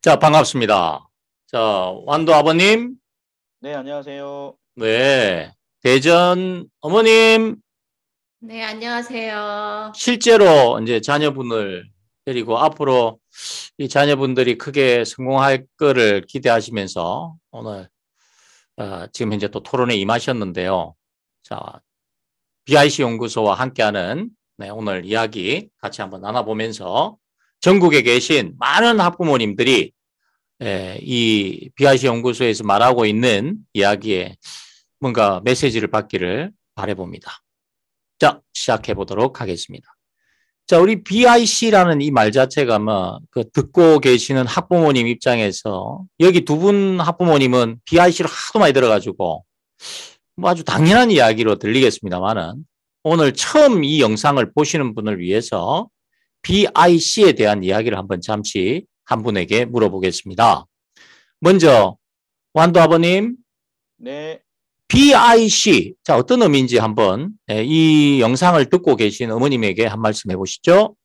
자, 반갑습니다. 자, 완도 아버님, 네, 안녕하세요. 네, 대전 어머님, 네, 안녕하세요. 실제로 이제 자녀분을 데리고 앞으로 이 자녀분들이 크게 성공할 거를 기대하시면서 오늘 지금 현재 또 토론에 임하셨는데요. 자, BIC 연구소와 함께하는 오늘 이야기 같이 한번 나눠보면서 전국에 계신 많은 학부모님들이 이 BIC 연구소에서 말하고 있는 이야기에 뭔가 메시지를 받기를 바라봅니다. 자, 시작해 보도록 하겠습니다. 자, 우리 BIC라는 이 말 자체가 그 듣고 계시는 학부모님 입장에서 여기 두 분 학부모님은 BIC를 하도 많이 들어가지고 아주 당연한 이야기로 들리겠습니다만은 오늘 처음 이 영상을 보시는 분을 위해서 BIC에 대한 이야기를 한번 잠시 한 분에게 물어보겠습니다. 먼저 완도 아버님, 네, BIC, 자 어떤 의미인지 한번 이 영상을 듣고 계신 어머님에게 한 말씀 해보시죠.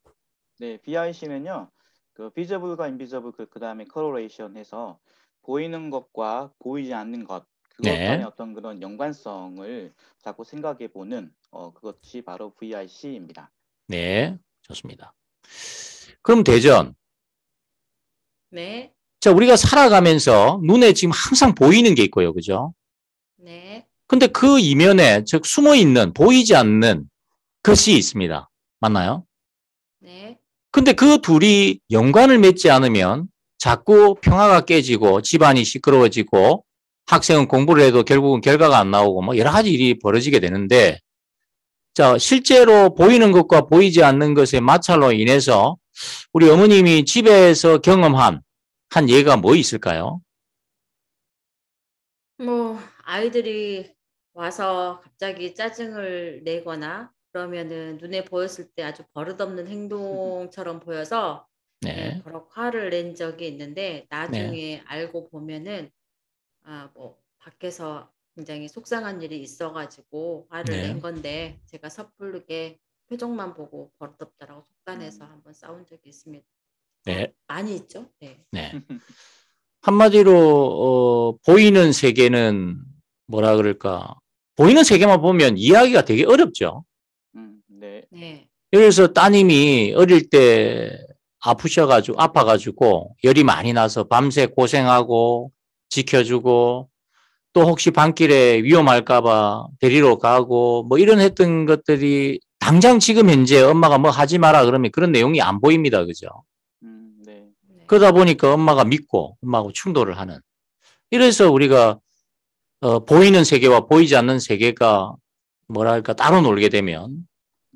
네, BIC는요, 그 비저블과 인비저블 그다음에 커러레이션 해서 보이는 것과 보이지 않는 것 그것 간의 네, 어떤 그런 연관성을 자꾸 생각해 보는 그것이 바로 VIC입니다. 네, 좋습니다. 그럼 대전, 네, 자 우리가 살아가면서 눈에 지금 항상 보이는 게 있고요, 그죠? 네, 근데 그 이면에 즉 숨어 있는 보이지 않는 것이 있습니다. 맞나요? 네, 근데 그 둘이 연관을 맺지 않으면 자꾸 평화가 깨지고 집안이 시끄러워지고 학생은 공부를 해도 결국은 결과가 안 나오고 뭐 여러 가지 일이 벌어지게 되는데 자, 실제로 보이는 것과 보이지 않는 것의 마찰로 인해서 우리 어머님이 집에서 경험한 한 예가 뭐 있을까요? 아이들이 와서 갑자기 짜증을 내거나 그러면은 눈에 보였을 때 아주 버릇없는 행동처럼 보여서 네, 버럭 화를 낸 적이 있는데 네, 나중에 알고 보면은 밖에서 굉장히 속상한 일이 있어가지고 화를 네, 낸 건데 제가 섣부르게 표정만 보고 버릇없다라고 속단해서 한번 싸운 적이 있습니다. 네, 많이 있죠? 네. 네. 한마디로 보이는 세계는 뭐라 그럴까? 보이는 세계만 보면 이야기가 되게 어렵죠. 네, 네. 예를 들어서 따님이 어릴 때 아파가지고 열이 많이 나서 밤새 고생하고 지켜주고 또 혹시 밤길에 위험할까봐 데리러 가고 뭐 이런 했던 것들이 당장 지금 현재 엄마가 뭐 하지 마라 그러면 그런 내용이 안 보입니다. 그죠? 네, 네. 그러다 보니까 엄마가 믿고 엄마하고 충돌을 하는. 이래서 우리가 보이는 세계와 보이지 않는 세계가 뭐랄까 따로 놀게 되면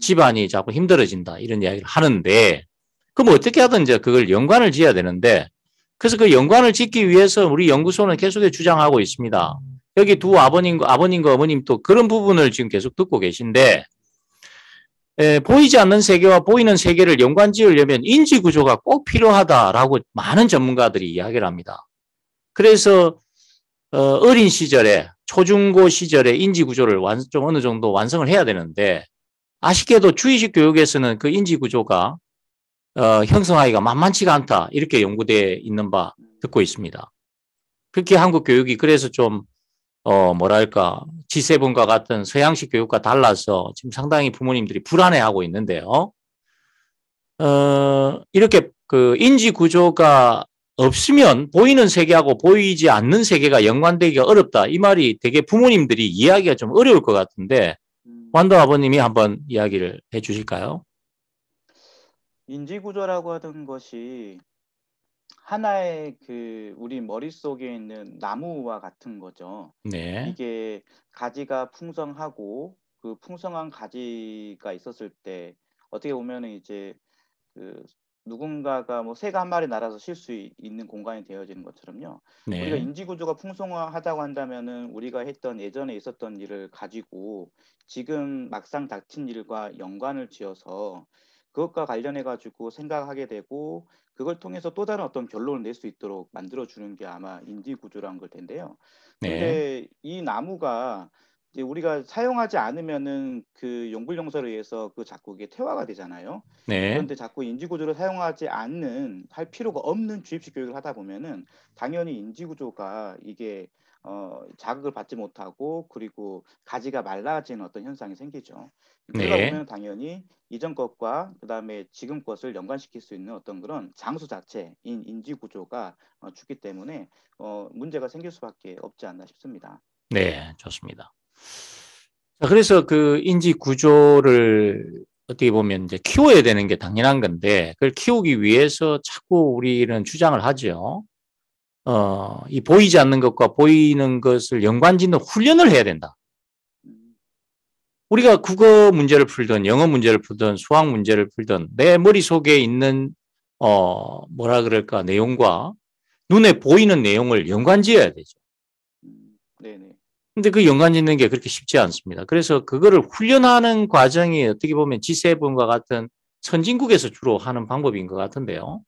집안이 자꾸 힘들어진다 이런 이야기를 하는데 그럼 어떻게 하든 이제 그걸 연관을 지어야 되는데 그래서 그 연관을 짓기 위해서 우리 연구소는 계속해서 주장하고 있습니다. 여기 두 아버님과 어머님 또 그런 부분을 지금 계속 듣고 계신데 보이지 않는 세계와 보이는 세계를 연관 지으려면 인지 구조가 꼭 필요하다라고 많은 전문가들이 이야기를 합니다. 그래서 어린 시절에 초중고 시절에 인지 구조를 좀 어느 정도 완성을 해야 되는데 아쉽게도 주의식 교육에서는 그 인지 구조가 형성하기가 만만치가 않다 이렇게 연구되어 있는 바 듣고 있습니다. 특히 한국 교육이 그래서 좀 뭐랄까 G7과 같은 서양식 교육과 달라서 지금 상당히 부모님들이 불안해하고 있는데요. 이렇게 그 인지 구조가 없으면 보이는 세계하고 보이지 않는 세계가 연관되기가 어렵다. 이 말이 되게 부모님들이 이해하기가 좀 어려울 것 같은데 완도 아버님이 한번 이야기를 해 주실까요? 인지구조라고 하던 것이 하나의 그 우리 머릿속에 있는 나무와 같은 거죠. 네, 이게 가지가 풍성하고 그 풍성한 가지가 있었을 때 어떻게 보면은 이제 그 누군가가 뭐 새가 한 마리 날아서 쉴 수 있는 공간이 되어지는 것처럼요. 우리가 네, 인지 구조가 풍성하다고 한다면은 우리가 했던 예전에 있었던 일을 가지고 지금 막상 닥친 일과 연관을 지어서 그것과 관련해 가지고 생각하게 되고 그걸 통해서 또 다른 어떤 결론을 낼 수 있도록 만들어 주는 게 아마 인지 구조란 걸 텐데요. 네, 근데 이 나무가 이제 우리가 사용하지 않으면은 그 용불용설에 의해서 그 자꾸 이게 퇴화가 되잖아요. 네, 그런데 자꾸 인지구조를 사용하지 않는 할 필요가 없는 주입식 교육을 하다 보면은 당연히 인지구조가 이게 자극을 받지 못하고 그리고 가지가 말라지는 어떤 현상이 생기죠. 그러다 네, 보면 당연히 이전 것과 그다음에 지금 것을 연관시킬 수 있는 어떤 그런 장수 자체인 인지구조가 죽기 때문에 문제가 생길 수밖에 없지 않나 싶습니다. 네, 좋습니다. 자, 그래서 그 인지 구조를 어떻게 보면 이제 키워야 되는 게 당연한 건데, 그걸 키우기 위해서 자꾸 우리는 주장을 하죠. 이 보이지 않는 것과 보이는 것을 연관짓는 훈련을 해야 된다. 음, 우리가 국어 문제를 풀든 영어 문제를 풀든 수학 문제를 풀든 내 머릿속에 있는 뭐라 그럴까 내용과 눈에 보이는 내용을 연관지어야 되죠. 네네. 근데 그 연관짓는 게 그렇게 쉽지 않습니다. 그래서 그거를 훈련하는 과정이 어떻게 보면 G7과 같은 선진국에서 주로 하는 방법인 것 같은데요.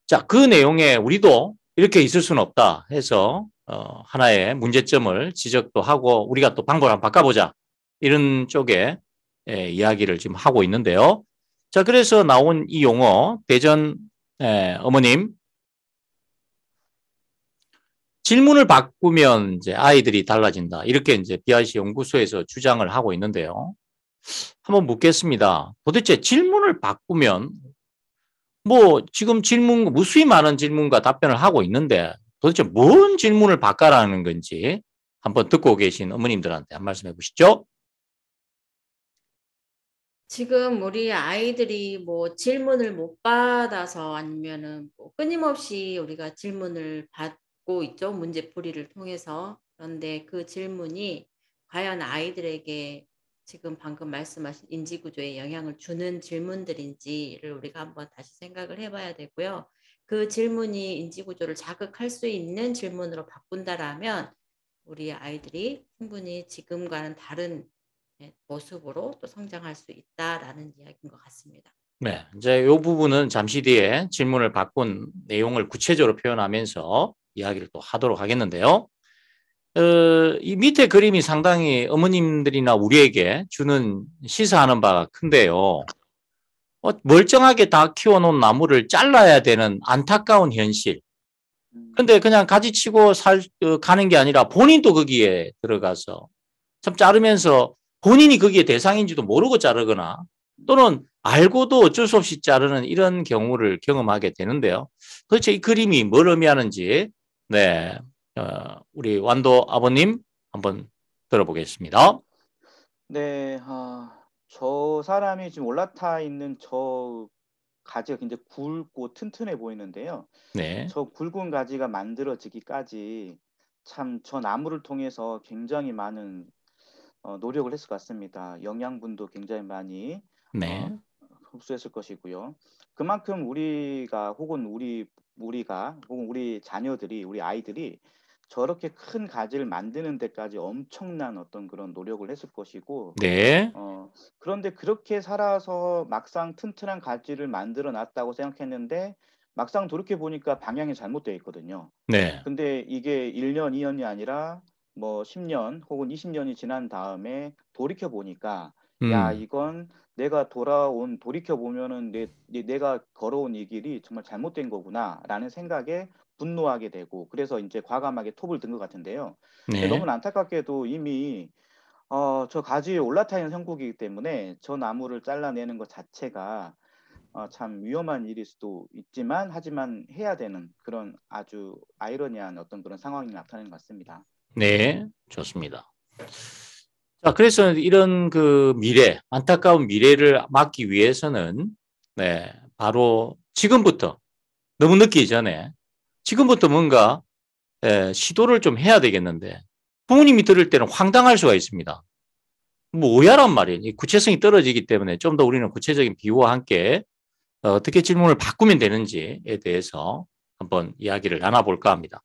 자, 그 내용에 우리도 이렇게 있을 수는 없다 해서 하나의 문제점을 지적도 하고 우리가 또 방법을 한번 바꿔보자. 이런 쪽에 이야기를 지금 하고 있는데요. 자, 그래서 나온 이 용어 대전 어머님 질문을 바꾸면 이제 아이들이 달라진다. 이렇게 이제 BRC 연구소에서 주장을 하고 있는데요. 한번 묻겠습니다. 도대체 질문을 바꾸면 뭐 지금 질문 무수히 많은 질문과 답변을 하고 있는데 도대체 뭔 질문을 바꿔라는 건지 한번 듣고 계신 어머님들한테 한 말씀 해보시죠. 지금 우리 아이들이 뭐 질문을 못 받아서 아니면은 뭐 끊임없이 우리가 질문을 받고 있죠. 문제풀이를 통해서. 그런데 그 질문이 과연 아이들에게 지금 방금 말씀하신 인지구조에 영향을 주는 질문들인지를 우리가 한번 다시 생각을 해봐야 되고요. 그 질문이 인지구조를 자극할 수 있는 질문으로 바꾼다라면 우리 아이들이 충분히 지금과는 다른 모습으로 또 성장할 수 있다라는 이야기인 것 같습니다. 네, 이제 이 부분은 잠시 뒤에 질문을 바꾼 내용을 구체적으로 표현하면서 이야기를 또 하도록 하겠는데요. 이 밑에 그림이 상당히 어머님들이나 우리에게 주는 시사하는 바가 큰데요. 멀쩡하게 다 키워놓은 나무를 잘라야 되는 안타까운 현실. 음, 근데 그냥 가지치고 가는 게 아니라 본인도 거기에 들어가서 참 자르면서 본인이 거기에 대상인지도 모르고 자르거나 또는 알고도 어쩔 수 없이 자르는 이런 경우를 경험하게 되는데요. 도대체 이 그림이 뭘 의미하는지, 네, 우리 완도 아버님 한번 들어보겠습니다. 네, 저 사람이 지금 올라타 있는 저 가지가 굉장히 굵고 튼튼해 보이는데요. 네, 저 굵은 가지가 만들어지기까지 참 저 나무를 통해서 굉장히 많은 노력을 했을 것 같습니다. 영양분도 굉장히 많이 어, 네, 흡수했을 것이고요. 그만큼 우리가 혹은 우리 자녀들이 우리 아이들이 저렇게 큰 가지를 만드는 데까지 엄청난 어떤 그런 노력을 했을 것이고 네, 그런데 그렇게 살아서 막상 튼튼한 가지를 만들어 놨다고 생각했는데 막상 돌이켜 보니까 방향이 잘못되어 있거든요. 네, 근데 이게 1년, 2년이 아니라 뭐 10년 혹은 20년이 지난 다음에 돌이켜 보니까 야, 음, 이건 돌이켜 보면은 내가 걸어온 이 길이 정말 잘못된 거구나라는 생각에 분노하게 되고 그래서 이제 과감하게 톱을 든 것 같은데요. 근데 네. 너무 안타깝게도 이미 저 가지에 올라타 있는 형국이기 때문에 저 나무를 잘라내는 것 자체가 참 위험한 일일 수도 있지만 하지만 해야 되는 그런 아주 아이러니한 어떤 그런 상황이 나타나는 것 같습니다. 네, 좋습니다. 자, 그래서 이런 그 안타까운 미래를 막기 위해서는, 네, 바로 지금부터, 너무 늦기 전에, 지금부터 뭔가, 시도를 좀 해야 되겠는데, 부모님이 들을 때는 황당할 수가 있습니다. 뭐야란 말이에요. 이 구체성이 떨어지기 때문에 좀 더 우리는 구체적인 비유와 함께 어떻게 질문을 바꾸면 되는지에 대해서 한번 이야기를 나눠볼까 합니다.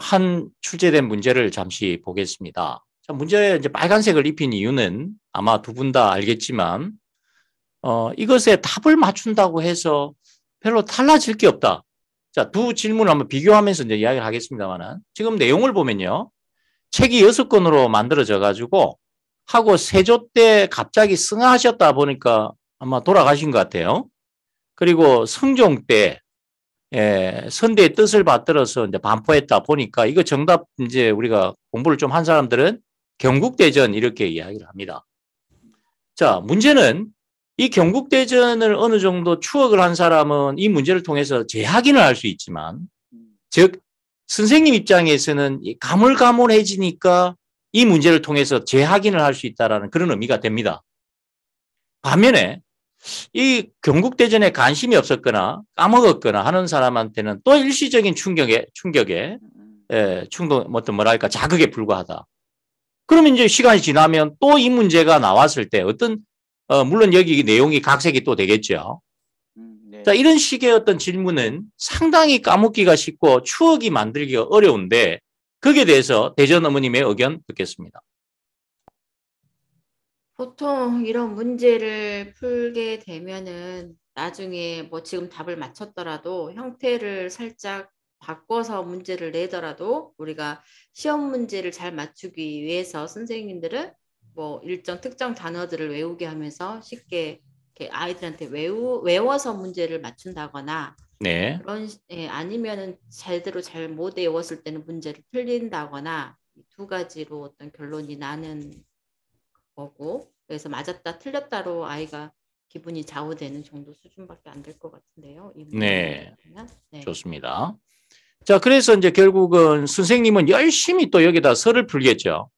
한 출제된 문제를 잠시 보겠습니다. 자, 문제에 이제 빨간색을 입힌 이유는 아마 두 분 다 알겠지만, 이것에 답을 맞춘다고 해서 별로 달라질 게 없다. 자, 두 질문을 한번 비교하면서 이제 이야기를 하겠습니다만은, 지금 내용을 보면요. 책이 6권으로 만들어져 가지고 하고 세조 때 갑자기 승하하셨다 보니까 아마 돌아가신 것 같아요. 그리고 성종 때 선대의 뜻을 받들어서 이제 반포했다 보니까 이거 정답 이제 우리가 공부를 좀 한 사람들은 경국대전 이렇게 이야기를 합니다. 자, 문제는 이 경국대전을 어느 정도 추억을 한 사람은 이 문제를 통해서 재확인을 할 수 있지만, 즉 선생님 입장에서는 가물가물해지니까 이 문제를 통해서 재확인을 할 수 있다는 그런 의미가 됩니다. 반면에 이 경국대전에 관심이 없었거나 까먹었거나 하는 사람한테는 또 일시적인 충격에 어떤 뭐랄까 자극에 불과하다. 그러면 이제 시간이 지나면 또 이 문제가 나왔을 때 어떤 물론 여기 내용이 각색이 또 되겠죠. 네. 자, 이런 식의 어떤 질문은 상당히 까먹기가 쉽고 추억이 만들기가 어려운데 거기에 대해서 대전 어머님의 의견 듣겠습니다. 보통 이런 문제를 풀게 되면은 나중에 뭐 지금 답을 맞췄더라도 형태를 살짝 바꿔서 문제를 내더라도 우리가 시험 문제를 잘 맞추기 위해서 선생님들은 뭐 일정 특정 단어들을 외우게 하면서 쉽게 이렇게 아이들한테 외워서 문제를 맞춘다거나 네. 그런 아니면은 제대로 잘 못 외웠을 때는 문제를 틀린다거나 이 두 가지로 어떤 결론이 나는 거고, 그래서 맞았다 틀렸다로 아이가 기분이 좌우되는 정도 수준밖에 안 될 것 같은데요. 이 네. 네. 좋습니다. 자, 그래서 이제 결국은 선생님은 열심히 또 여기다 설을 풀겠죠.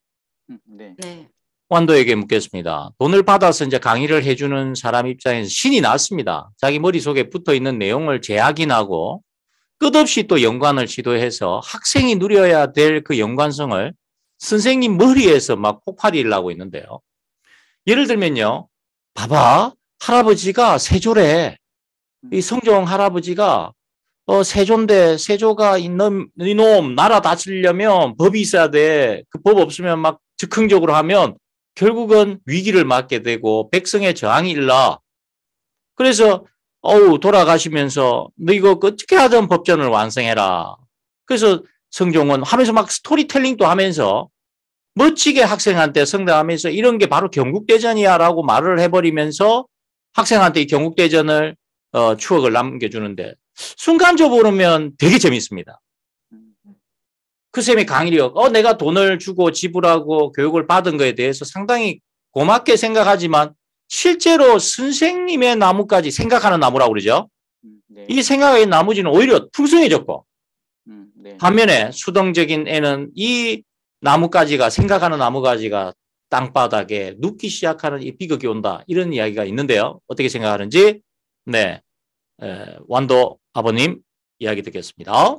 네. 네. 완도에게 묻겠습니다. 돈을 받아서 이제 강의를 해주는 사람 입장에서 신이 났습니다. 자기 머릿속에 붙어 있는 내용을 재확인하고 끝없이 또 연관을 시도해서 학생이 누려야 될 그 연관성을 선생님 머리에서 막 폭발이라고 있는데요. 예를 들면요. 봐봐. 할아버지가 세조래. 이 성종 할아버지가 세조인데 세조가 이놈 나라 다스리려면 법이 있어야 돼. 그 법 없으면 막 즉흥적으로 하면 결국은 위기를 맞게 되고 백성의 저항이 일러. 그래서 돌아가시면서 너 이거 어떻게 하든 법전을 완성해라. 그래서 성종은 하면서 막 스토리텔링도 하면서 멋지게 학생한테 성대하면서 이런 게 바로 경국대전이야라고 말을 해버리면서 학생한테 이 경국대전을 추억을 남겨주는데 순간적으로 보면 되게 재밌습니다. 그 쌤이 강의력, 내가 돈을 주고 지불하고 교육을 받은 거에 대해서 상당히 고맙게 생각하지만 실제로 선생님의 나무까지 생각하는 나무라고 그러죠. 네. 이 생각의 나무지는 오히려 풍성해졌고 네. 반면에 수동적인 애는 이 나무가지가 생각하는 나무가지가 땅바닥에 눕기 시작하는 이 비극이 온다. 이런 이야기가 있는데요. 어떻게 생각하는지 네, 완도 아버님 이야기 듣겠습니다.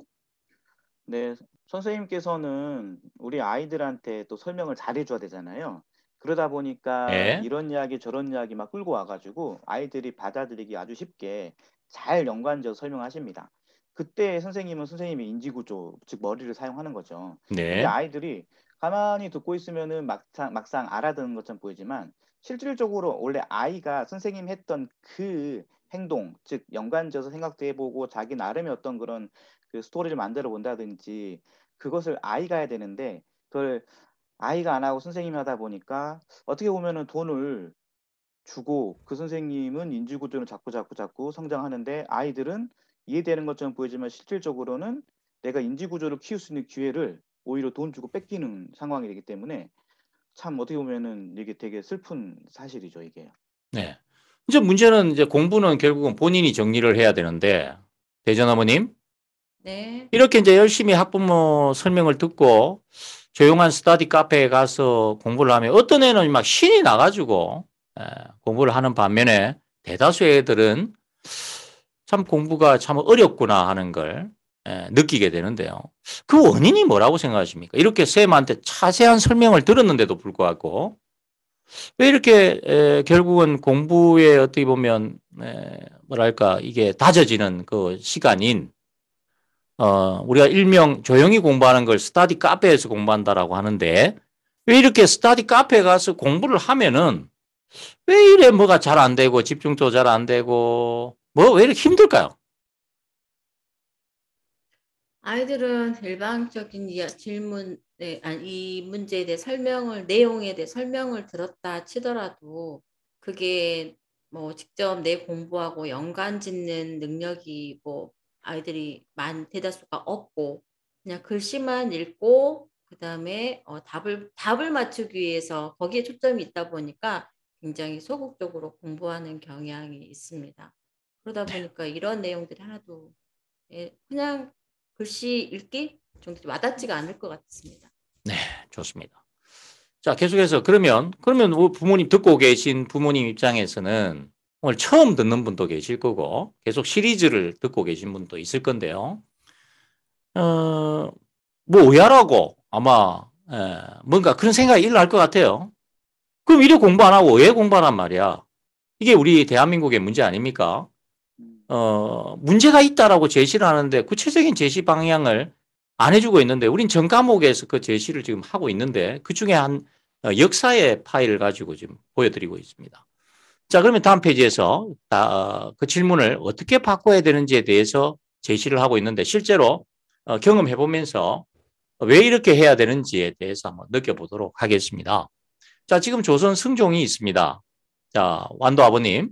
네, 선생님께서는 우리 아이들한테 또 설명을 잘 해줘야 되잖아요. 그러다 보니까 네. 이런 이야기 저런 이야기 막 끌고 와가지고 아이들이 받아들이기 아주 쉽게 잘 연관지어서 설명하십니다. 그때 선생님은 선생님의 인지구조, 즉 머리를 사용하는 거죠. 근데 네. 아이들이 가만히 듣고 있으면은 막상 알아듣는 것처럼 보이지만 실질적으로 원래 아이가 선생님 했던 그 행동, 즉 연관지어서 생각도 해보고 자기 나름의 어떤 그런 그 스토리를 만들어 본다든지 그것을 아이가 해야 되는데 그걸 아이가 안 하고 선생님이 하다 보니까 어떻게 보면은 돈을 주고 그 선생님은 인지구조를 자꾸 성장하는데 아이들은 이해되는 것처럼 보이지만 실질적으로는 내가 인지구조를 키울 수 있는 기회를 오히려 돈 주고 뺏기는 상황이 되기 때문에 참 어떻게 보면은 이게 되게 슬픈 사실이죠, 이게. 네. 이제 문제는 이제 공부는 결국은 본인이 정리를 해야 되는데 대전 어머님 네. 이렇게 이제 열심히 학부모 설명을 듣고 조용한 스터디 카페에 가서 공부를 하면 어떤 애는 막 신이 나가지고 공부를 하는 반면에 대다수의 애들은 참 공부가 참 어렵구나 하는 걸 느끼게 되는데요. 그 원인이 뭐라고 생각하십니까? 이렇게 쌤한테 자세한 설명을 들었는데도 불구하고 왜 이렇게 결국은 공부에 어떻게 보면 뭐랄까 이게 다져지는 그 시간인 우리가 일명 조용히 공부하는 걸 스터디 카페에서 공부한다라고 하는데 왜 이렇게 스터디 카페에 가서 공부를 하면은 왜 이래 뭐가 잘 안 되고 집중도 잘 안 되고 뭐 왜 이렇게 힘들까요? 아이들은 일방적인 질문에 네, 아니, 이 문제에 대해 내용에 대해 설명을 들었다 치더라도 그게 뭐 직접 내 공부하고 연관 짓는 능력이 뭐 아이들이 대다수가 없고 그냥 글씨만 읽고 그다음에 답을 맞추기 위해서 거기에 초점이 있다 보니까 굉장히 소극적으로 공부하는 경향이 있습니다. 그러다 보니까 이런 내용들이 하나도 그냥 글씨 읽기 정도 와닿지가 않을 것 같습니다. 네, 좋습니다. 자, 계속해서 그러면 부모님 듣고 계신 부모님 입장에서는 오늘 처음 듣는 분도 계실 거고 계속 시리즈를 듣고 계신 분도 있을 건데요. 뭐 의아라고 아마 뭔가 그런 생각이 일어날 것 같아요. 그럼 이래 공부 안 하고 왜 공부하란 말이야? 이게 우리 대한민국의 문제 아닙니까? 문제가 있다라고 제시를 하는데 구체적인 제시 방향을 안 해주고 있는데 우린 전 과목에서 그 제시를 지금 하고 있는데 그중에 한 역사의 파일을 가지고 지금 보여드리고 있습니다. 자, 그러면 다음 페이지에서 그 질문을 어떻게 바꿔야 되는지에 대해서 제시를 하고 있는데 실제로 경험해 보면서 왜 이렇게 해야 되는지에 대해서 한번 느껴보도록 하겠습니다. 자, 지금 조선 승종이 있습니다. 자, 완도 아버님.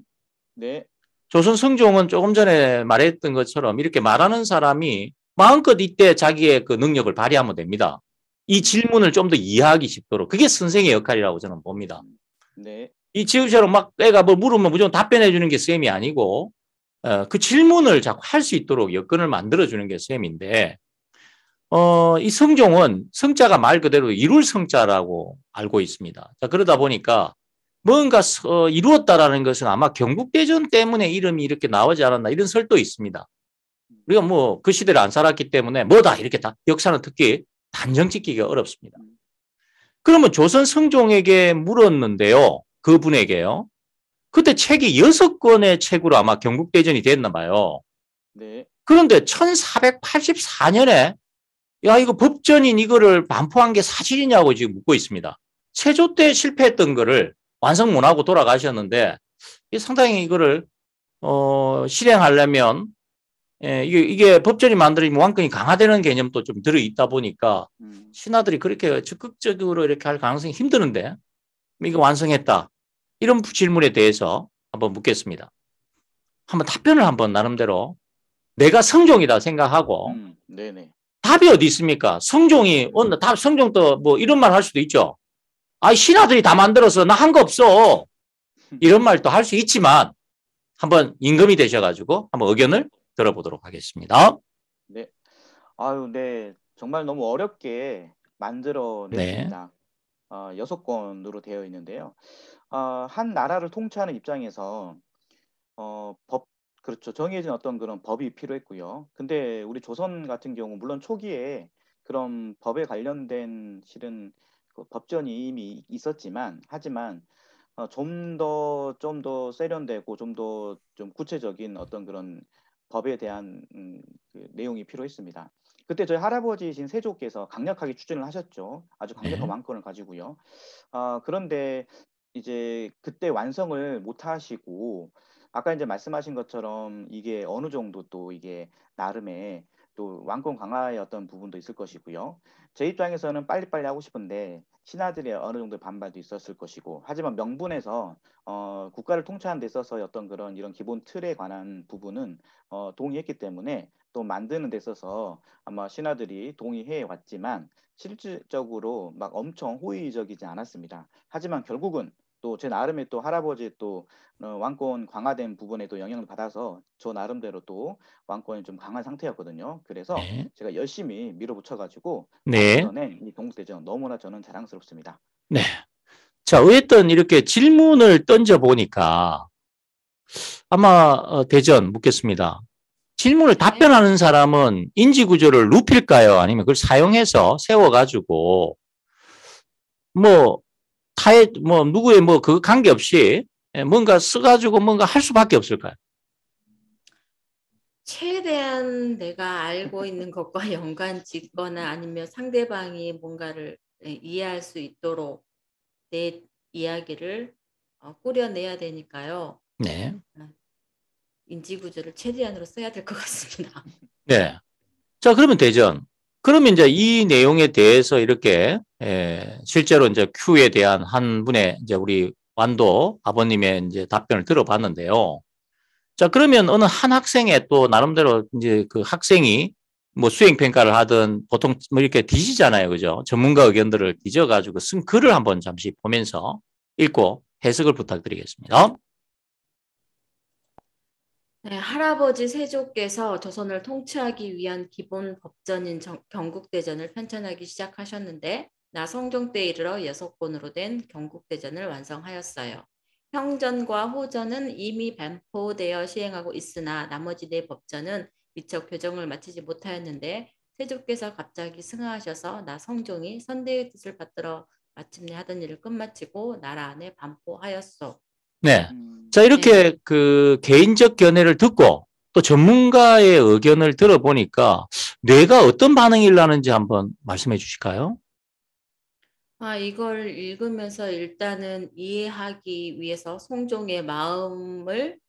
네. 조선 승종은 조금 전에 말했던 것처럼 이렇게 말하는 사람이 마음껏 이때 자기의 그 능력을 발휘하면 됩니다. 이 질문을 좀 더 이해하기 쉽도록. 그게 선생의 역할이라고 저는 봅니다. 네. 이 지금처럼 막 애가 뭐 물으면 무조건 답변해 주는 게 쌤이 아니고 그 질문을 자꾸 할 수 있도록 여건을 만들어 주는 게 쌤인데 이 성종은 성자가 말 그대로 이룰 성자라고 알고 있습니다. 자, 그러다 보니까 뭔가 이루었다라는 것은 아마 경국대전 때문에 이름이 이렇게 나오지 않았나 이런 설도 있습니다. 우리가 뭐 그 시대를 안 살았기 때문에 뭐다 이렇게 다 역사는 특히 단정 짓기가 어렵습니다. 그러면 조선 성종에게 물었는데요. 그분에게요. 그때 책이 6권의 책으로 아마 경국대전이 됐나 봐요. 네. 그런데 1484년에 야, 이거 법전인 이거를 반포한 게 사실이냐고 지금 묻고 있습니다. 세조 때 실패했던 거를 완성 못하고 돌아가셨는데 상당히 이거를 실행하려면 이게 법전이 만들어지면 왕권이 강화되는 개념도 좀 들어있다 보니까 신하들이 그렇게 적극적으로 이렇게 할 가능성이 힘드는데 이거 완성했다. 이런 질문에 대해서 한번 묻겠습니다. 한번 답변을 한번 나름대로 내가 성종이다 생각하고 네네. 답이 어디 있습니까? 성종이 성종도 뭐 이런 말 할 수도 있죠. 아, 신하들이 다 만들어서 나 한 거 없어. 이런 말도 할 수 있지만 한번 임금이 되셔가지고 한번 의견을 들어보도록 하겠습니다. 네. 아유, 네. 정말 너무 어렵게 만들어냈습니다. 6권으로 되어 있는데요. 한 나라를 통치하는 입장에서 그렇죠. 정해진 어떤 그런 법이 필요했고요. 근데 우리 조선 같은 경우 물론 초기에 그런 법에 관련된 실은 그 법전이 이미 있었지만 하지만 좀 더 세련되고 좀 더 좀 구체적인 어떤 그런 법에 대한 그 내용이 필요했습니다. 그때 저희 할아버지이신 세조께서 강력하게 추진을 하셨죠. 아주 강력한 네. 왕권을 가지고요. 그런데 이제 그때 완성을 못 하시고 아까 이제 말씀하신 것처럼 이게 어느 정도 또 이게 나름의 또 왕권 강화의 어떤 부분도 있을 것이고요. 제 입장에서는 빨리빨리 하고 싶은데 신하들의 어느 정도 반발도 있었을 것이고 하지만 명분에서 국가를 통치하는 데 있어서 어떤 그런 이런 기본 틀에 관한 부분은 동의했기 때문에 또 만드는 데 있어서 아마 신하들이 동의해 왔지만 실질적으로 막 엄청 호의적이지 않았습니다. 하지만 결국은 또 제 나름의 또 할아버지 또 왕권 강화된 부분에도 영향을 받아서 저 나름대로 또 왕권이 좀 강한 상태였거든요. 그래서 네. 제가 열심히 밀어붙여가지고 네. 만들어낸 이 경국대전 너무나 저는 자랑스럽습니다. 네. 자, 어쨌든 이렇게 질문을 던져보니까 아마 대전 묻겠습니다. 질문을 답변하는 사람은 인지구조를 눕힐까요? 아니면 그걸 사용해서 세워가지고 뭐 누구의 뭐 그 관계없이 뭔가 써가지고 뭔가 할 수밖에 없을까요? 최대한 내가 알고 있는 것과 연관 짓거나 아니면 상대방이 뭔가를 이해할 수 있도록 내 이야기를 꾸려내야 되니까요. 네. 인지구조를 최대한으로 써야 될 것 같습니다. 네. 자, 그러면 대전. 그러면 이제 이 내용에 대해서 이렇게 실제로 이제 Q에 대한 한 분의 이제 우리 완도 아버님의 이제 답변을 들어봤는데요. 자, 그러면 어느 한 학생의 또 나름대로 이제 그 학생이 뭐 수행 평가를 하든 보통 뭐 이렇게 뒤지잖아요. 그죠? 전문가 의견들을 뒤져가지고 쓴 글을 한번 잠시 보면서 읽고 해석을 부탁드리겠습니다. 네, 할아버지 세조께서 조선을 통치하기 위한 기본 법전인 경국대전을 편찬하기 시작하셨는데 나성종 때 이르러 6권으로 된 경국대전을 완성하였어요. 형전과 호전은 이미 반포되어 시행하고 있으나 나머지 4법전은 미처 교정을 마치지 못하였는데 세조께서 갑자기 승하하셔서 나성종이 선대의 뜻을 받들어 마침내 하던 일을 끝마치고 나라 안에 반포하였소. 네. 자, 이렇게 그 개인적 견해를 듣고 또 전문가의 의견을 들어보니까 뇌가 어떤 반응이 일어나는지 한번 말씀해 주실까요? 이걸 읽으면서 일단은 이해하기 위해서 성종의 마음을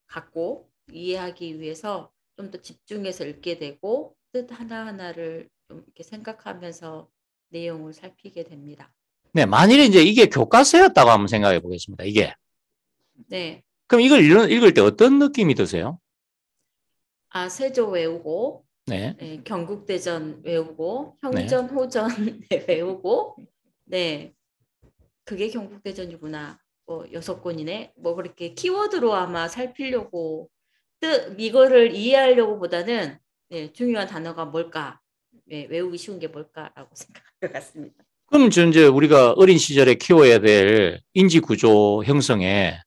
갖고 이해하기 위해서 좀 더 집중해서 읽게 되고 뜻 하나하나를 좀 이렇게 생각하면서 내용을 살피게 됩니다. 네, 만일에 이제 이게 교과서였다고 한번 생각해 보겠습니다. 이게. 네. 그럼 이걸 읽을 때 어떤 느낌이 드세요? 세조 외우고, 네. 네, 경국대전 외우고, 네. 형전, 호전 외우고, 네, 그게 경국대전이구나. 뭐 6권이네. 뭐 그렇게 키워드로 아마 살피려고 이거를 이해하려고 보다는 네, 중요한 단어가 뭘까? 네, 외우기 쉬운 게 뭘까라고 생각할 것 같습니다. 그럼 이제 우리가 어린 시절에 키워야 될 인지 구조 형성에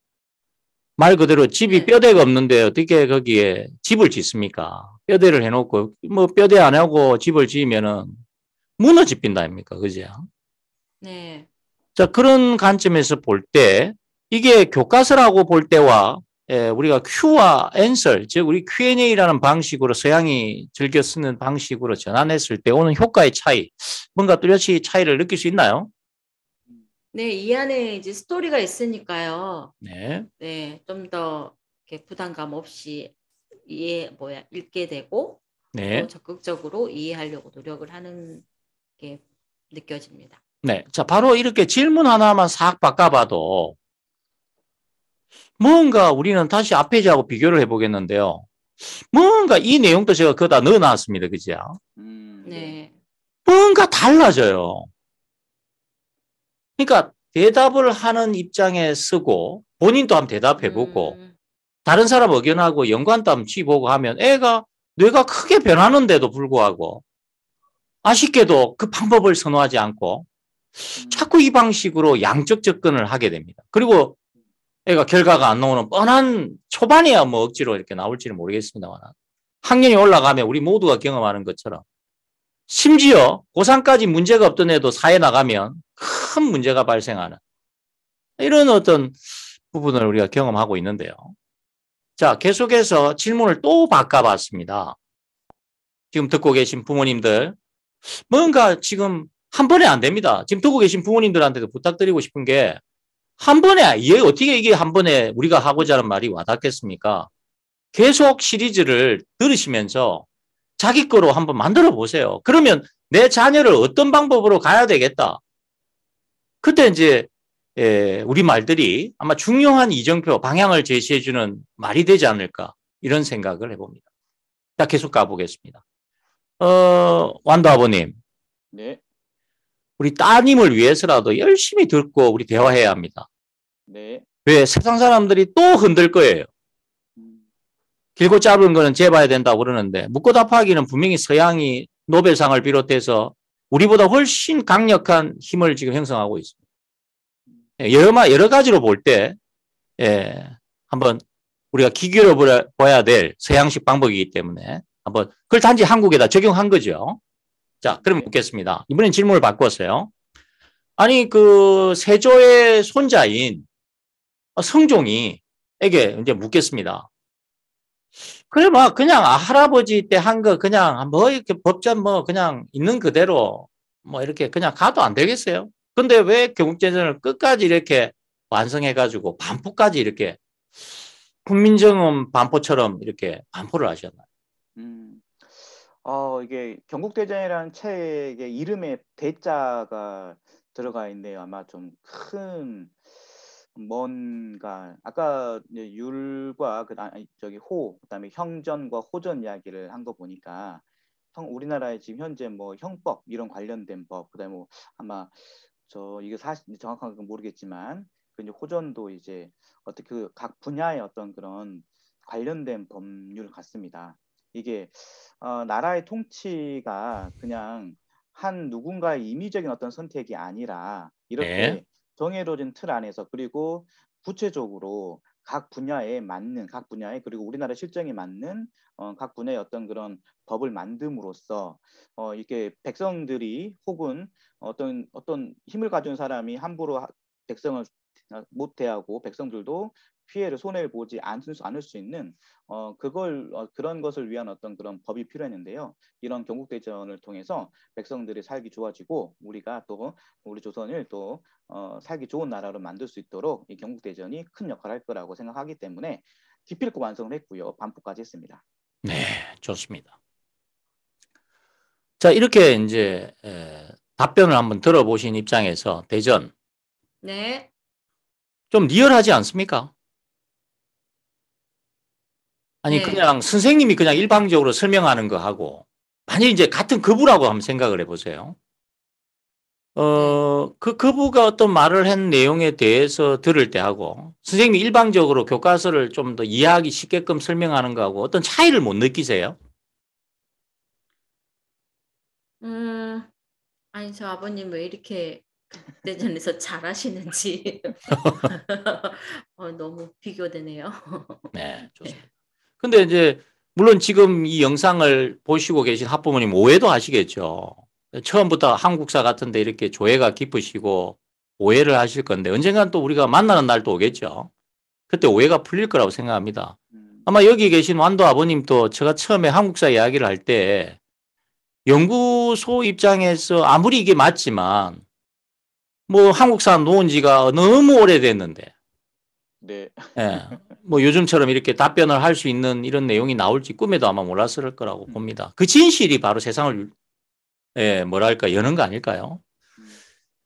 말 그대로 집이 네. 뼈대가 없는데 어떻게 거기에 집을 짓습니까? 뼈대를 해놓고 뭐 뼈대 안 하고 집을 지으면은 무너져 빈다 아닙니까? 그죠? 네. 자, 그런 관점에서 볼 때 이게 교과서라고 볼 때와 우리가 Q와 answer, 즉 우리 Q&A라는 방식으로 서양이 즐겨 쓰는 방식으로 전환했을 때 오는 효과의 차이, 뭔가 뚜렷이 차이를 느낄 수 있나요? 네, 이 안에 이제 스토리가 있으니까요. 네. 네, 좀 더 부담감 없이 읽게 되고 네. 또 적극적으로 이해하려고 노력을 하는 게 느껴집니다. 네. 자, 바로 이렇게 질문 하나만 싹 바꿔봐도 뭔가 우리는 다시 앞에 자하고 비교를 해보겠는데요. 뭔가 이 내용도 제가 거기다 넣어놨습니다. 그죠? 네. 뭔가 달라져요. 그러니까 대답을 하는 입장에 쓰고 본인도 한번 대답해보고 다른 사람 의견하고 연관도 한번 쥐보고 하면 애가 뇌가 크게 변하는데도 불구하고 아쉽게도 그 방법을 선호하지 않고 자꾸 이 방식으로 양적 접근을 하게 됩니다. 그리고 애가 결과가 안 나오는 뻔한 초반에야 뭐 억지로 이렇게 나올지는 모르겠습니다만 학년이 올라가면 우리 모두가 경험하는 것처럼 심지어 고3까지 문제가 없던 애도 사회 나가면 큰 문제가 발생하는 이런 어떤 부분을 우리가 경험하고 있는데요. 자, 계속해서 질문을 또 바꿔봤습니다. 지금 듣고 계신 부모님들 뭔가 지금 한 번에 안 됩니다. 지금 듣고 계신 부모님들한테도 부탁드리고 싶은 게 한 번에 어떻게 이게 한 번에 우리가 하고자 하는 말이 와닿겠습니까? 계속 시리즈를 들으시면서 자기 거로 한번 만들어 보세요. 그러면 내 자녀를 어떤 방법으로 가야 되겠다. 그때 이제 우리 말들이 아마 중요한 이정표, 방향을 제시해주는 말이 되지 않을까 이런 생각을 해봅니다. 자, 계속 가보겠습니다. 완도 아버님. 네. 우리 따님을 위해서라도 열심히 듣고 우리 대화해야 합니다. 네. 왜? 세상 사람들이 또 흔들 거예요. 길고 짧은 거는 재봐야 된다고 그러는데 묻고 답하기는 분명히 서양이 노벨상을 비롯해서 우리보다 훨씬 강력한 힘을 지금 형성하고 있습니다. 여러 가지로 볼 때 한번 우리가 기교로 봐야 될 서양식 방법이기 때문에 한번 그걸 단지 한국에다 적용한 거죠. 자, 그럼 묻겠습니다. 이번엔 질문을 바꿨어요. 아니 그 세조의 손자인 성종이 에게 이제 묻겠습니다. 그래 막 그냥 할아버지 때 한 거 그냥 뭐 이렇게 법전 뭐 그냥 있는 그대로 뭐 이렇게 그냥 가도 안 되겠어요? 근데 왜 경국대전을 끝까지 이렇게 완성해가지고 반포까지 이렇게 훈민정음 반포처럼 이렇게 반포를 하셨나요? 이게 경국대전이라는 책의 이름에 대자가 들어가 있네요. 아마 좀 큰 뭔가 아까 이제 율과 저기 그다음에 형전과 호전 이야기를 한 거 보니까 우리나라에 지금 현재 뭐 형법 이런 관련된 법, 그다음에 뭐 아마 이게 사실 정확한 건 모르겠지만 그 이제 호전도 이제 어떻게 그 각 분야의 어떤 그런 관련된 법률 같습니다. 이게 나라의 통치가 그냥 한 누군가의 임의적인 어떤 선택이 아니라 네. 이렇게 정해진 틀 안에서, 그리고 구체적으로 각 분야에 그리고 우리나라 실정에 맞는 각 분야의 어떤 그런 법을 만듦으로써 이렇게 백성들이 혹은 어떤 힘을 가진 사람이 함부로 백성을 못 대하고 백성들도 피해를 손해를 보지 않을 수 있는 그런 것을 위한 어떤 그런 법이 필요했는데요. 이런 경국대전을 통해서 백성들이 살기 좋아지고 우리가 또 우리 조선을 또 살기 좋은 나라로 만들 수 있도록 이 경국대전이 큰 역할을 할 거라고 생각하기 때문에 기필코 완성을 했고요. 반포까지 했습니다. 네, 좋습니다. 자, 이렇게 이제 답변을 한번 들어보신 입장에서 대전 네. 좀 리얼하지 않습니까? 아니 네. 그냥 선생님이 그냥 일방적으로 설명하는 거 하고 만일 이제 같은 거부라고 한번 생각을 해보세요. 그 거부가 어떤 말을 한 내용에 대해서 들을 때 하고 선생님이 일방적으로 교과서를 좀 더 이해하기 쉽게끔 설명하는 거하고 어떤 차이를 못 느끼세요? 아니 저 아버님 왜 이렇게 대전에서 잘하시는지 너무 비교되네요. 네, 좋습니다. 근데 이제 물론 지금 이 영상을 보시고 계신 학부모님 오해도 하시겠죠. 처음부터 한국사 같은데 이렇게 조예가 깊으시고 오해를 하실 건데 언젠간 또 우리가 만나는 날도 오겠죠. 그때 오해가 풀릴 거라고 생각합니다. 아마 여기 계신 완도 아버님도 제가 처음에 한국사 이야기를 할 때 연구소 입장에서 아무리 이게 맞지만 뭐 한국사 놓은 지가 너무 오래됐는데 네. 예, 뭐 요즘처럼 이렇게 답변을 할 수 있는 이런 내용이 나올지 꿈에도 아마 몰랐을 거라고 봅니다. 그 진실이 바로 세상을 뭐랄까 여는 거 아닐까요?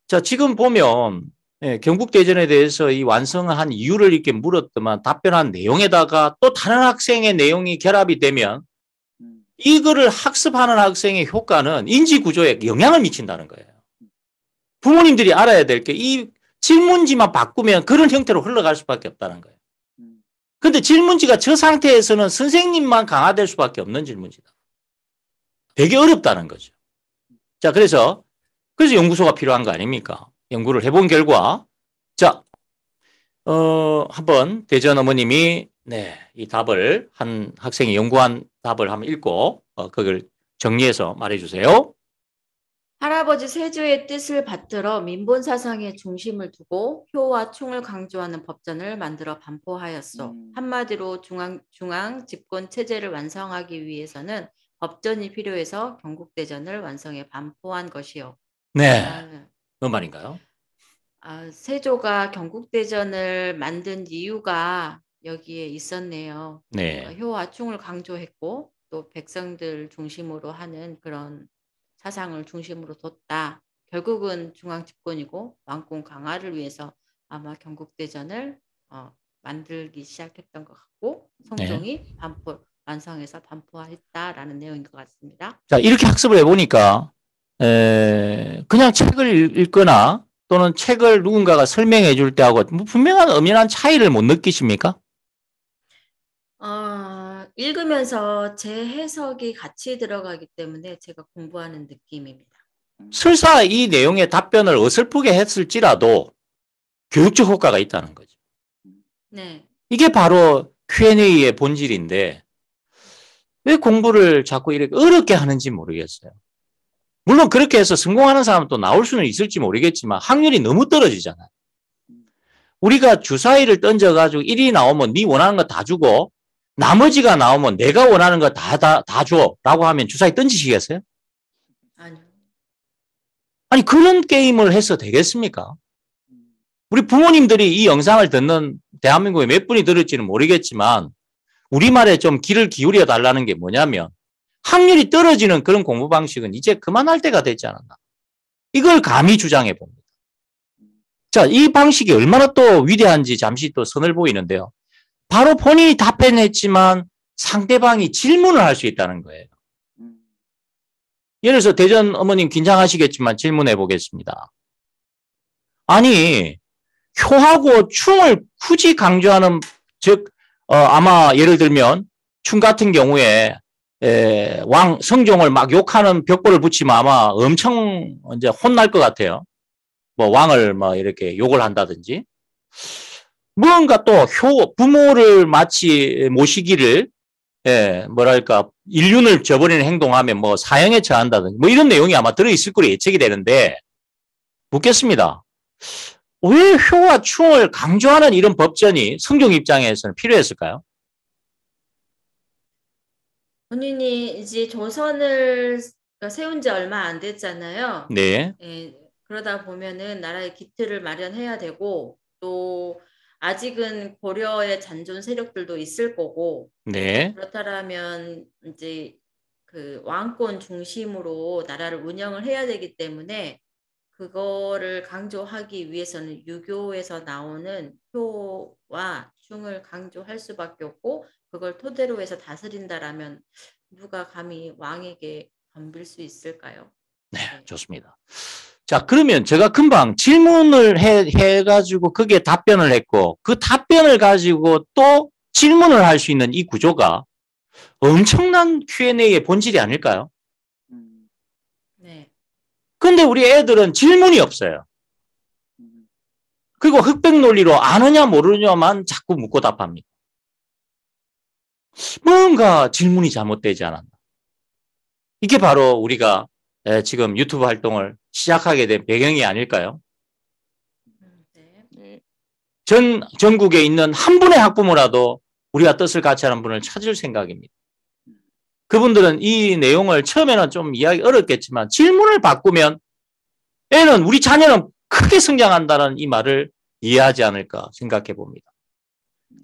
자, 지금 보면 경국대전에 대해서 이 완성을 한 이유를 이렇게 물었더만 답변한 내용에다가 또 다른 학생의 내용이 결합이 되면 이거를 학습하는 학생의 효과는 인지구조에 영향을 미친다는 거예요. 부모님들이 알아야 될 게 이 질문지만 바꾸면 그런 형태로 흘러갈 수밖에 없다는 거예요. 그런데 질문지가 저 상태에서는 선생님만 강화될 수밖에 없는 질문지다. 되게 어렵다는 거죠. 자, 그래서 연구소가 필요한 거 아닙니까? 연구를 해본 결과, 자, 한번 대전 어머님이 이 답을 한 학생이 연구한 답을 한번 읽고 그걸 정리해서 말해주세요. 할아버지 세조의 뜻을 받들어 민본 사상에 중심을 두고 효와 충을 강조하는 법전을 만들어 반포하였소. 한마디로 중앙 집권 체제를 완성하기 위해서는 법전이 필요해서 경국대전을 완성해 반포한 것이요. 네, 뭔 말인가요? 세조가 경국대전을 만든 이유가 여기에 있었네요. 네. 효와 충을 강조했고 또 백성들 중심으로 하는 그런 사상을 중심으로 뒀다. 결국은 중앙 집권이고 왕권 강화를 위해서 아마 경국대전을 만들기 시작했던 것 같고 성종이 완성해서 반포했다라는 내용인 것 같습니다. 자, 이렇게 학습을 해보니까 그냥 책을 읽거나 또는 책을 누군가가 설명해 줄 때하고 분명한 엄연한 차이를 못 느끼십니까? 읽으면서 제 해석이 같이 들어가기 때문에 제가 공부하는 느낌입니다. 설사 이 내용의 답변을 어설프게 했을지라도 교육적 효과가 있다는 거죠. 네. 이게 바로 Q&A의 본질인데 왜 공부를 자꾸 이렇게 어렵게 하는지 모르겠어요. 물론 그렇게 해서 성공하는 사람은 또 나올 수는 있을지 모르겠지만 확률이 너무 떨어지잖아요. 우리가 주사위를 던져가지고 1이 나오면 네 원하는 거 다 주고 나머지가 나오면 내가 원하는 거 다 줘 라고 하면 주사위 던지시겠어요? 아니요. 아니 그런 게임을 해서 되겠습니까? 우리 부모님들이 이 영상을 듣는 대한민국에 몇 분이 들을지는 모르겠지만 우리말에 좀 귀를 기울여 달라는 게 뭐냐면 확률이 떨어지는 그런 공부 방식은 이제 그만할 때가 됐지 않았나. 이걸 감히 주장해 봅니다. 자, 이 방식이 얼마나 또 위대한지 잠시 또 선을 보이는데요. 바로 본인이 답변했지만 상대방이 질문을 할 수 있다는 거예요. 예를 들어서 대전 어머님 긴장하시겠지만 질문해 보겠습니다. 아니, 효하고 충을 굳이 강조하는, 즉, 아마 예를 들면 충 같은 경우에 성종을 막 욕하는 벽보를 붙이면 아마 엄청 이제 혼날 것 같아요. 뭐 왕을 뭐 이렇게 욕을 한다든지. 뭔가 또 부모를 마치 모시기를 뭐랄까 인륜을 저버리는 행동하면 뭐 사형에 처한다든지 뭐 이런 내용이 아마 들어있을 거로 예측이 되는데 묻겠습니다. 왜 효와 충을 강조하는 이런 법전이 성종 입장에서는 필요했을까요? 본인이 이제 조선을 세운 지 얼마 안 됐잖아요. 네. 그러다 보면은 나라의 기틀을 마련해야 되고 또 아직은 고려의 잔존 세력들도 있을 거고 네. 그렇다면 이제 그 왕권 중심으로 나라를 운영을 해야 되기 때문에 그거를 강조하기 위해서는 유교에서 나오는 효와 충을 강조할 수밖에 없고 그걸 토대로 해서 다스린다라면 누가 감히 왕에게 덤빌 수 있을까요? 네, 좋습니다. 자, 그러면 제가 금방 질문을 해가지고 그게 답변을 했고 그 답변을 가지고 또 질문을 할 수 있는 이 구조가 엄청난 Q&A의 본질이 아닐까요? 네. 근데 우리 애들은 질문이 없어요. 그리고 흑백 논리로 아느냐 모르냐만 자꾸 묻고 답합니다. 뭔가 질문이 잘못되지 않았나. 이게 바로 우리가 지금 유튜브 활동을 시작하게 된 배경이 아닐까요? 네. 전국에 있는 한 분의 학부모라도 우리가 뜻을 같이 하는 분을 찾을 생각입니다. 그분들은 이 내용을 처음에는 좀 이해하기 어렵겠지만 질문을 바꾸면 우리 자녀는 크게 성장한다는 이 말을 이해하지 않을까 생각해 봅니다.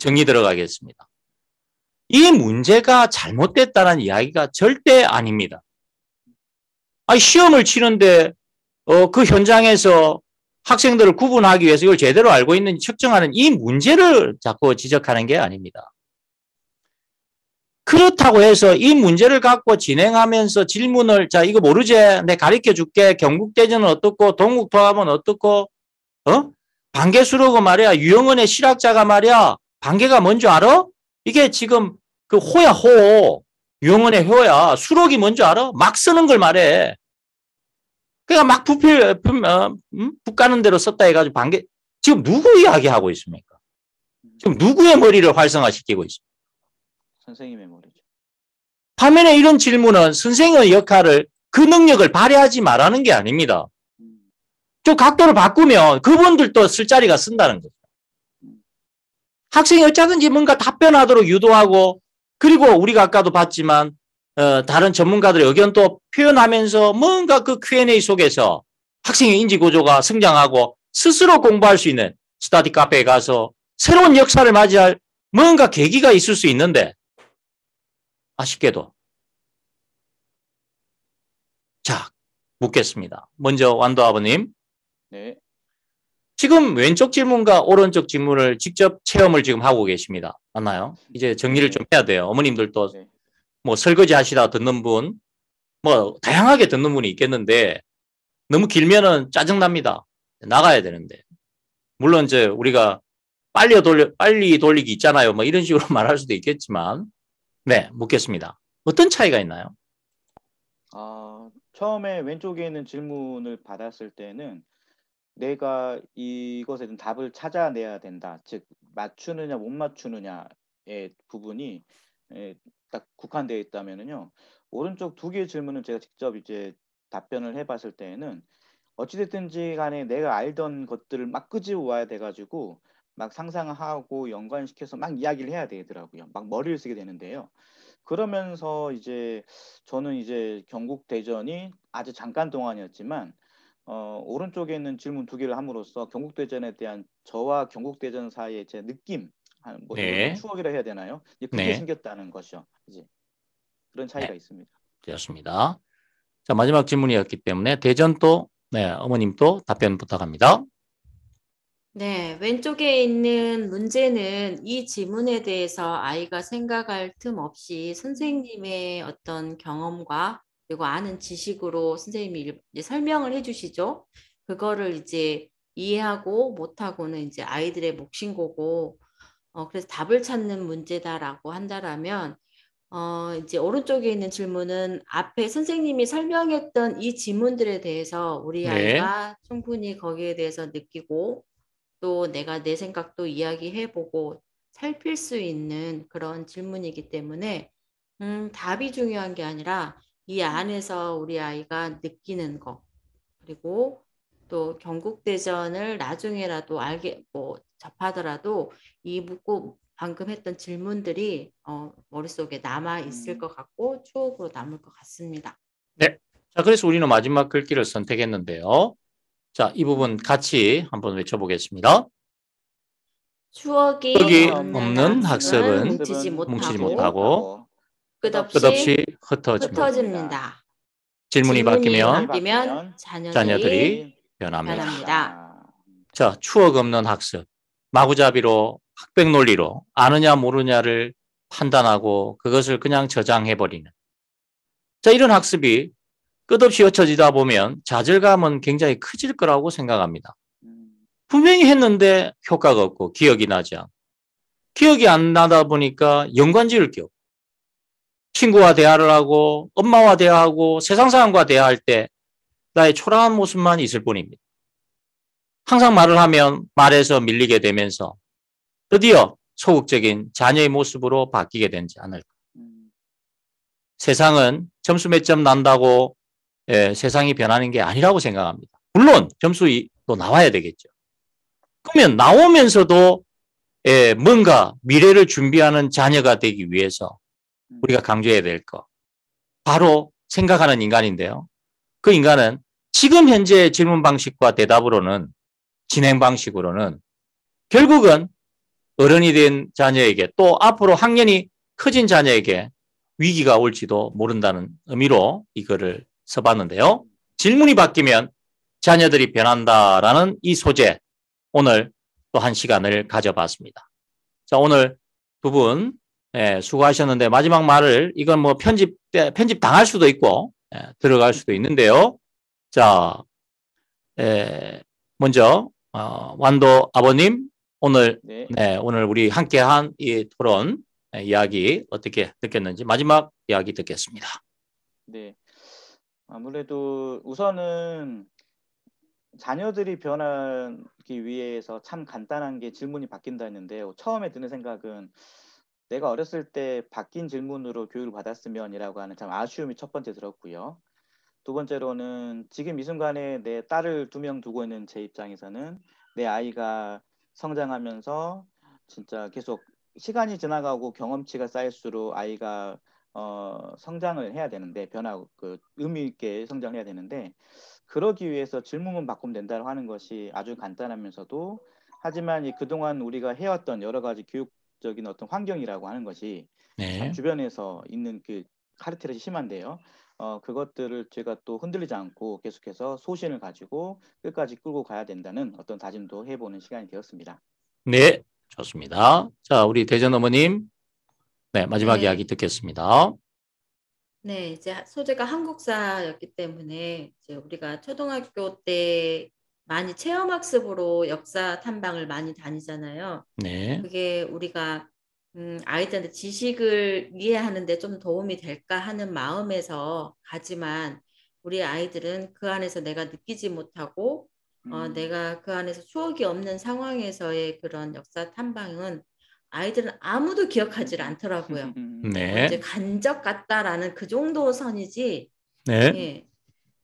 정리 들어가겠습니다. 이 문제가 잘못됐다는 이야기가 절대 아닙니다. 시험을 치는데 그 현장에서 학생들을 구분하기 위해서 이걸 제대로 알고 있는지 측정하는 이 문제를 자꾸 지적하는 게 아닙니다. 그렇다고 해서 이 문제를 갖고 진행하면서 질문을 자 이거 모르지? 내가 가르쳐 줄게. 경국대전은 어떻고 동국도합은 어떻고 반개수로고 말이야. 유영은의 실학자가 말이야. 반개가 뭔지 알아? 이게 지금 그 호야 호. 유영은의 호야. 수록이 뭔지 알아? 막 쓰는 걸 말해. 그러니까 막 붓 가는 대로 썼다 해가지고 반개. 지금 누구 이야기하고 있습니까? 지금 누구의 머리를 활성화시키고 있습니까? 선생님의 머리죠. 반면에 이런 질문은 선생의 역할을 그 능력을 발휘하지 말라는 게 아닙니다. 좀 각도를 바꾸면 그분들도 쓸 자리가 쓴다는 거죠. 학생이 어쩌든지 뭔가 답변하도록 유도하고 그리고 우리가 아까도 봤지만 다른 전문가들의 의견도 표현하면서 뭔가 그 Q&A 속에서 학생의 인지구조가 성장하고 스스로 공부할 수 있는 스터디 카페에 가서 새로운 역사를 맞이할 뭔가 계기가 있을 수 있는데 아쉽게도 자 묻겠습니다. 먼저 완도 아버님. 네. 지금 왼쪽 질문과 오른쪽 질문을 직접 체험을 지금 하고 계십니다. 맞나요? 이제 정리를 좀 해야 돼요. 어머님들도 뭐 설거지 하시다 듣는 분, 뭐 다양하게 듣는 분이 있겠는데 너무 길면은 짜증납니다. 나가야 되는데. 물론 이제 우리가 빨리 돌리기 있잖아요. 뭐 이런 식으로 말할 수도 있겠지만 네, 묻겠습니다. 어떤 차이가 있나요? 처음에 왼쪽에 있는 질문을 받았을 때는 내가 이것에 대한 답을 찾아내야 된다. 즉 맞추느냐 못 맞추느냐의 부분이 딱 국한되어 있다면은요. 오른쪽 두 개의 질문은 제가 직접 이제 답변을 해봤을 때에는 어찌됐든지 간에 내가 알던 것들을 막 끄집어 와야 돼가지고 막 상상하고 연관시켜서 막 이야기를 해야 되더라고요. 막 머리를 쓰게 되는데요. 그러면서 이제 저는 이제 경국대전이 아주 잠깐 동안이었지만 오른쪽에 있는 질문 두 개를 함으로써 경국대전에 대한 저와 경국대전 사이의 제 느낌, 뭐 이걸 뭐 추억이라 해야 되나요? 이제 그게 네. 생겼다는 것이죠. 이제 그런 차이가 네. 있습니다. 되었습니다. 자, 마지막 질문이었기 때문에 대전 또, 네, 어머님 또 답변 부탁합니다. 네, 왼쪽에 있는 문제는 이 지문에 대해서 아이가 생각할 틈 없이 선생님의 어떤 경험과 그리고 아는 지식으로 선생님이 이제 설명을 해주시죠. 그거를 이제 이해하고 못하고는 이제 아이들의 몫인 거고, 그래서 답을 찾는 문제다라고 한다라면, 이제 오른쪽에 있는 질문은 앞에 선생님이 설명했던 이 지문들에 대해서 우리 네. 아이가 충분히 거기에 대해서 느끼고 또 내가 내 생각도 이야기해보고 살필 수 있는 그런 질문이기 때문에 답이 중요한 게 아니라 이 안에서 우리 아이가 느끼는 거 그리고 또 경국대전을 나중에라도 알게 뭐 접하더라도 이 묻고 방금 했던 질문들이 머릿속에 남아 있을 것 같고 추억으로 남을 것 같습니다. 네. 자, 그래서 우리는 마지막 글귀를 선택했는데요. 자, 이 부분 같이 한번 외쳐보겠습니다. 추억이 추억이 없는 없는 학습은 학습은 뭉치지 뭉치지 못하고 못하고 끝없이 끝없이 흩어집니다. 흩어집니다. 질문이 질문이 바뀌면 바뀌면 자녀들이 자녀들이 변합니다. 변합니다. 자, 추억 없는 학습. 마구잡이로 학백 논리로 아느냐 모르냐를 판단하고 그것을 그냥 저장해버리는. 자, 이런 학습이 끝없이 흩어지다 보면 좌절감은 굉장히 커질 거라고 생각합니다. 분명히 했는데 효과가 없고 기억이 나지 않고 기억이 안 나다 보니까 연관지을 게 없고 친구와 대화를 하고 엄마와 대화하고 세상 사람과 대화할 때 나의 초라한 모습만 있을 뿐입니다. 항상 말을 하면 말에서 밀리게 되면서 드디어 소극적인 자녀의 모습으로 바뀌게 되지 않을까. 세상은 점수 몇 점 난다고 세상이 변하는 게 아니라고 생각합니다. 물론 점수도 나와야 되겠죠. 그러면 나오면서도 뭔가 미래를 준비하는 자녀가 되기 위해서 우리가 강조해야 될 거. 바로 생각하는 인간인데요. 그 인간은 지금 현재 질문 방식과 대답으로는 진행 방식으로는 결국은 어른이 된 자녀에게 또 앞으로 학년이 커진 자녀에게 위기가 올지도 모른다는 의미로 이거를 써봤는데요. 질문이 바뀌면 자녀들이 변한다라는 이 소재 오늘 또 한 시간을 가져봤습니다. 자, 오늘 두 분 수고하셨는데 마지막 말을 이건 뭐 편집 당할 수도 있고 들어갈 수도 있는데요. 자, 먼저 완도 아버님 오늘 오늘 우리 함께한 이 토론 이야기 어떻게 느꼈는지 마지막 이야기 듣겠습니다. 네, 아무래도 우선은 자녀들이 변하기 위해서 참 간단한 게 질문이 바뀐다 했는데 처음에 드는 생각은 내가 어렸을 때 바뀐 질문으로 교육을 받았으면이라고 하는 참 아쉬움이 첫 번째 들었고요. 두 번째로는 지금 이 순간에 내 딸을 2명 두고 있는 제 입장에서는 내 아이가 성장하면서 진짜 계속 시간이 지나가고 경험치가 쌓일수록 아이가 성장을 해야 되는데 변하고 그 의미 있게 성장을 해야 되는데 그러기 위해서 질문만 바꾸면 된다고 하는 것이 아주 간단하면서도 하지만 그동안 우리가 해왔던 여러 가지 교육적인 어떤 환경이라고 하는 것이 참 주변에서 있는 그 카르텔이 심한데요. 그것들을 제가 또 흔들리지 않고 계속해서 소신을 가지고 끝까지 끌고 가야 된다는 어떤 다짐도 해보는 시간이 되었습니다. 네, 좋습니다. 자, 우리 대전 어머님, 네, 마지막 네. 이야기 듣겠습니다. 네, 이제 소재가 한국사였기 때문에 이제 우리가 초등학교 때 많이 체험학습으로 역사 탐방을 많이 다니잖아요. 네. 그게 우리가 아이들한테 지식을 이해하는데 좀 도움이 될까 하는 마음에서 가지만 우리 아이들은 그 안에서 내가 느끼지 못하고 내가 그 안에서 추억이 없는 상황에서의 그런 역사 탐방은 아이들은 아무도 기억하지 않더라고요. 네. 이제 간적 같다라는 그 정도 선이지. 네. 예,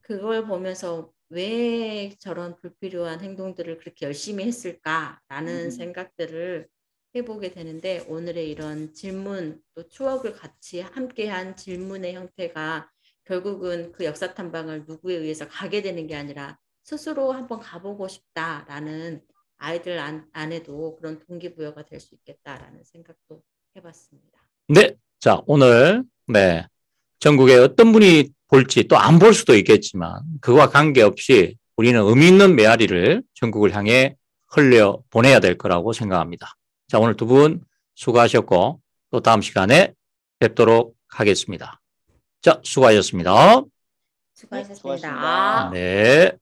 그걸 보면서 왜 저런 불필요한 행동들을 그렇게 열심히 했을까라는 생각들을 해보게 되는데 오늘의 이런 질문 또 추억을 같이 함께한 질문의 형태가 결국은 그 역사 탐방을 누구에 의해서 가게 되는 게 아니라 스스로 한번 가보고 싶다라는 아이들 안에도 그런 동기부여가 될 수 있겠다라는 생각도 해봤습니다. 네. 자, 오늘, 네. 전국에 어떤 분이 볼지 또 안 볼 수도 있겠지만 그와 관계없이 우리는 의미 있는 메아리를 전국을 향해 흘려 보내야 될 거라고 생각합니다. 자, 오늘 두 분 수고하셨고 또 다음 시간에 뵙도록 하겠습니다. 자, 수고하셨습니다. 수고하셨습니다. 수고하셨습니다. 네.